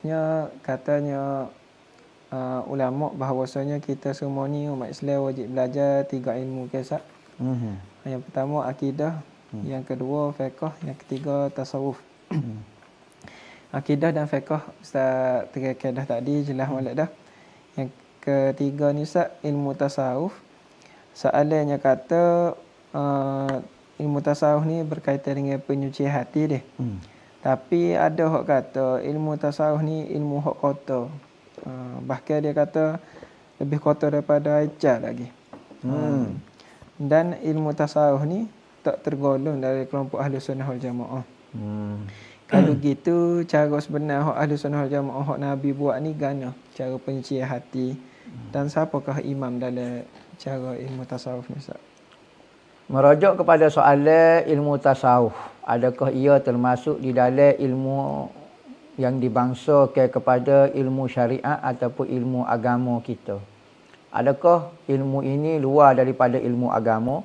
seterusnya katanya ulama bahawasanya kita semua ni umat Islam wajib belajar 3 ilmu kisah. Yang pertama akidah, yang kedua fiqh, yang ketiga tasawuf. Akidah dan fiqh Ustaz terangkan dah tadi, jelas molek dah. Yang ketiga ni Ustaz, ilmu tasawuf. Soalannya kata ilmu tasawuf ni berkaitan dengan penyucian hati dia. Tapi ada hak kata ilmu tasawuf ni ilmu hak kotor. Bahkan dia kata lebih kotor daripada Aisyah lagi. Dan ilmu tasawuf ni tak tergolong dari kelompok Ahli Sunnah wal Jamaah. Kalau gitu cara sebenar hak Ahli Sunnah wal Jamaah hak Nabi buat ni gana cara penyucian hati. Dan siapakah imam dalam cara ilmu tasawuf ni Ustaz? Merujuk kepada soalan ilmu tasawuf, adakah ia termasuk di dalam ilmu yang dibangsakan kepada ilmu syariat ataupun ilmu agama kita? Adakah ilmu ini luar daripada ilmu agama,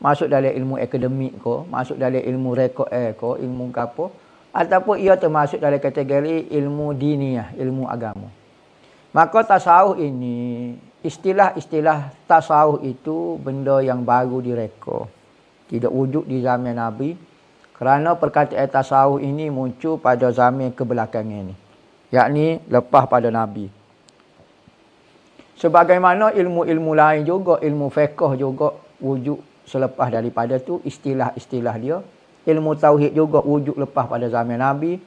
masuk dalam ilmu akademik ke, masuk dalam ilmu rekod ke, ilmu apa, ataupun ia termasuk dalam kategori ilmu diniyah, ilmu agama? Maka tasawuf ini, istilah-istilah tasawuf itu benda yang baru direka. Tidak wujud di zaman Nabi. Kerana perkataan tasawuf ini muncul pada zaman kebelakangan ini. Yakni lepas pada Nabi. Sebagaimana ilmu-ilmu lain juga, ilmu fiqh juga wujud selepas daripada tu istilah-istilah dia. Ilmu tauhid juga wujud lepas pada zaman Nabi.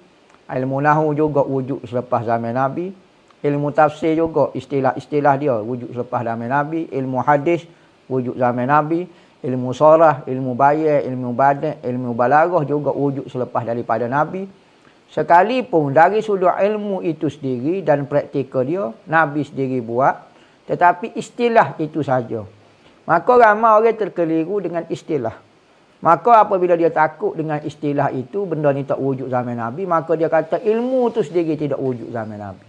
Ilmu nahwu juga wujud selepas zaman Nabi. Ilmu tafsir juga istilah-istilah dia wujud selepas zaman Nabi. Ilmu hadis wujud zaman Nabi. Ilmu sorah, ilmu bayan, ilmu badan, ilmu balaghah juga wujud selepas daripada Nabi. Sekalipun dari sudut ilmu itu sendiri dan praktikal dia, Nabi sendiri buat. Tetapi istilah itu saja. Maka ramai orang terkeliru dengan istilah. Maka apabila dia takut dengan istilah itu, benda ni tak wujud zaman Nabi, maka dia kata ilmu itu sendiri tidak wujud zaman Nabi.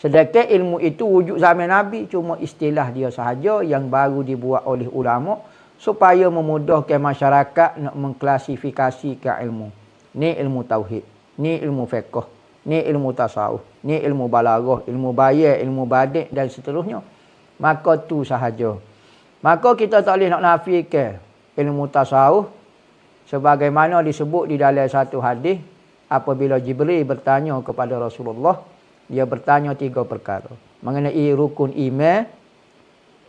Sedangkan ilmu itu wujud zaman Nabi, cuma istilah dia sahaja yang baru dibuat oleh ulama supaya memudahkan masyarakat nak mengklasifikasikan ilmu. Ni ilmu tauhid, ni ilmu fiqh, ni ilmu tasawuf, ni ilmu balaghah, ilmu bayan, ilmu badik dan seterusnya. Maka tu sahaja. Maka kita tak boleh nak nafikan ilmu tasawuf sebagaimana disebut di dalam satu hadis apabila Jibril bertanya kepada Rasulullah, dia bertanya 3 perkara mengenai rukun iman,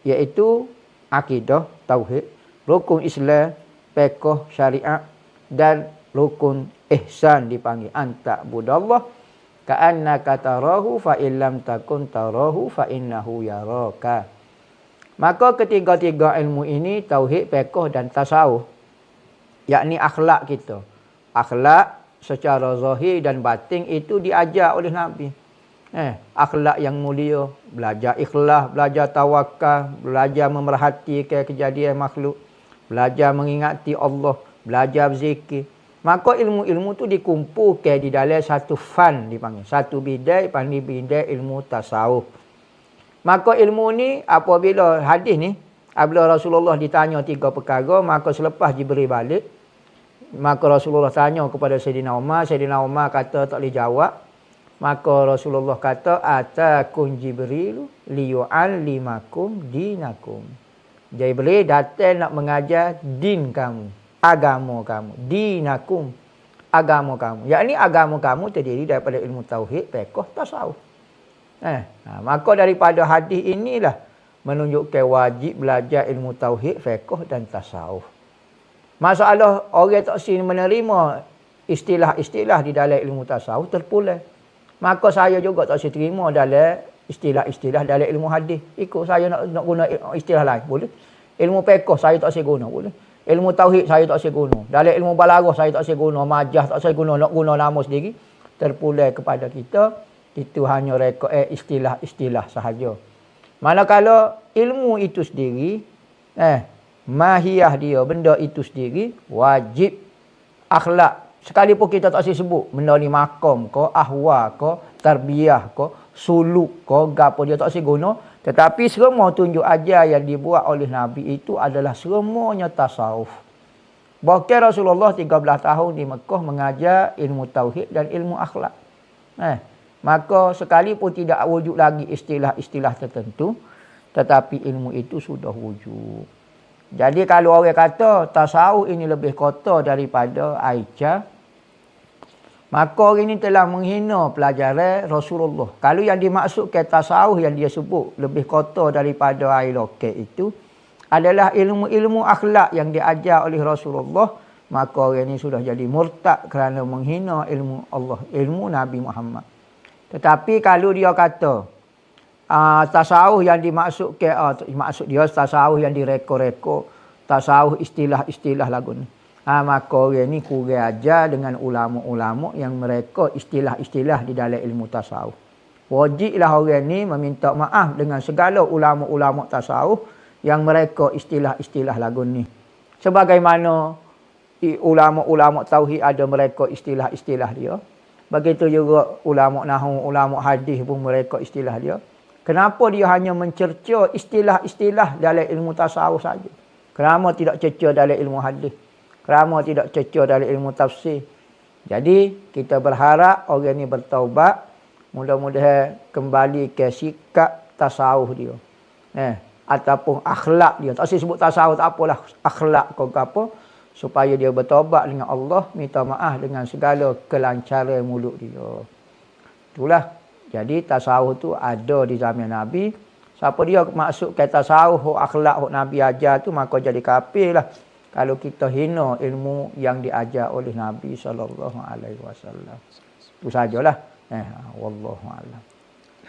iaitu akidah, tauhid, rukun Islam, fiqh, syariat, dan rukun ihsan dipanggil anta'budallah ka'annaka tarahu fa illam takun tarahu fa innahu yaraka. Maka ketiga-tiga ilmu ini, tauhid, fiqh dan tasawuf, yakni akhlak kita. Akhlak secara zahir dan batin itu diajar oleh Nabi. Akhlak yang mulia, belajar ikhlas, belajar tawakal, belajar memerhatikan kejadian makhluk, belajar mengingati Allah, belajar berzikir. Maka ilmu-ilmu tu dikumpulkan di dalam satu fan dipanggil. Satu bidai panggil bidai ilmu tasawuf. Maka ilmu ni apabila hadis ni, apabila Rasulullah ditanya 3 perkara, maka selepas Jibril balik, maka Rasulullah tanya kepada Sayyidina Umar. Sayyidina Umar kata tak boleh jawab. Maka Rasulullah kata, atakum Jibril liyu'allimakum dinakum. Jibril datang nak mengajar din kamu, agama kamu. Dinakum, agama kamu. Yakni agama kamu terdiri daripada ilmu tauhid, fiqh, tasawuf. Maka daripada hadis inilah menunjukkan wajib belajar ilmu tauhid, fiqh dan tasawuf. Masalah orang tak sini menerima istilah-istilah di dalam ilmu tasawuf terpulang. Maka saya juga tak saya terima dalam istilah-istilah dalam ilmu hadis. Ikut saya nak guna istilah lain, boleh. Ilmu fiqh saya tak saya guna, boleh. Ilmu tauhid saya tak saya guna. Dalam ilmu balaghah saya tak saya guna. Majaz tak saya guna. Nak guna nama sendiri. Terpulang kepada kita. Itu hanya rekod istilah-istilah sahaja. Manakala ilmu itu sendiri, mahiyah dia, benda itu sendiri, wajib akhlak. Sekalipun kita tak sebut benda ni makam ke, ahwa ke, tarbiyah ke, suluk ke, gapo dia tak guna. Tetapi semua tunjuk ajar yang dibuat oleh Nabi itu adalah semuanya tasawuf. Bahkan Rasulullah 13 tahun di Mekah mengajar ilmu tauhid dan ilmu akhlak. Maka sekalipun tidak wujud lagi istilah-istilah tertentu, tetapi ilmu itu sudah wujud. Jadi kalau orang kata tasawuf ini lebih kotor daripada Aisyah, maka orang ini telah menghina pelajaran Rasulullah. Kalau yang dimaksudkan tasawuf yang dia sebut lebih kotor daripada air lokek itu adalah ilmu-ilmu akhlak yang diajar oleh Rasulullah, maka orang ini sudah jadi murtad kerana menghina ilmu Allah, ilmu Nabi Muhammad. Tetapi kalau dia kata tasawuf yang dimaksudkan, maksud dia tasawuf yang direko-reko, tasawuf istilah-istilah lagu ni. Maka orang ni kurang ajar dengan ulama-ulama yang mereka istilah-istilah di dalam ilmu tasawuf. Wajiblah orang ni meminta maaf dengan segala ulama-ulama tasawuf yang mereka istilah-istilah lagu ni. Sebagaimana ulama-ulama tauhid ada mereka istilah-istilah dia. Begitu juga ulama nahwu, ulama hadis pun mereka istilah dia. Kenapa dia hanya mencerca istilah-istilah dalam ilmu tasawuf saja? Kenapa tidak cerca dalam ilmu hadis? Kenapa tidak cerca dalam ilmu tafsir? Jadi kita berharap orang ni bertaubat, mudah-mudahan kembali ke sikap tasawuf dia. Ataupun akhlak dia. Tak sebut tasawuf tak apalah, akhlak kau apa, supaya dia bertaubat dengan Allah, minta maaf dengan segala kelancaran mulut dia. Itulah. Jadi tasawuf tu ada di zaman Nabi. Siapa dia maksud kata tasawuf, akhlak Nabi ajar tu, maka jadi kafir lah. Kalau kita hina ilmu yang diajar oleh Nabi SAW. Itu sajalah. Wallahu a'lam.